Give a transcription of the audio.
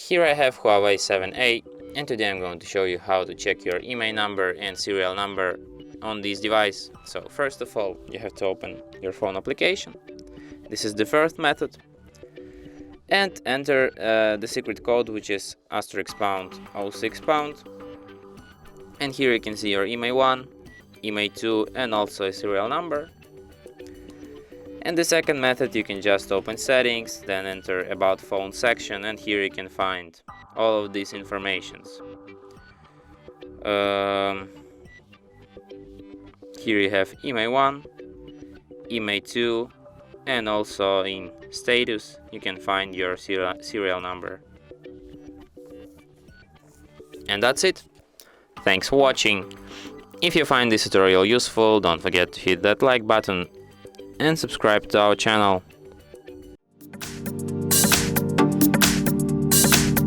Here I have Huawei Y7a, and today I'm going to show you how to check your IMEI number and serial number on this device. So first of all, you have to open your phone application. This is the first method, and enter the secret code, which is *#06#, and here you can see your IMEI 1, IMEI 2 and also a serial number. And the second method, you can just open settings, then enter about phone section, and here you can find all of these informations. Here you have IMEI 1, IMEI 2, and also in status you can find your serial number. And that's it. Thanks for watching. If you find this tutorial useful, don't forget to hit that like button and subscribe to our channel.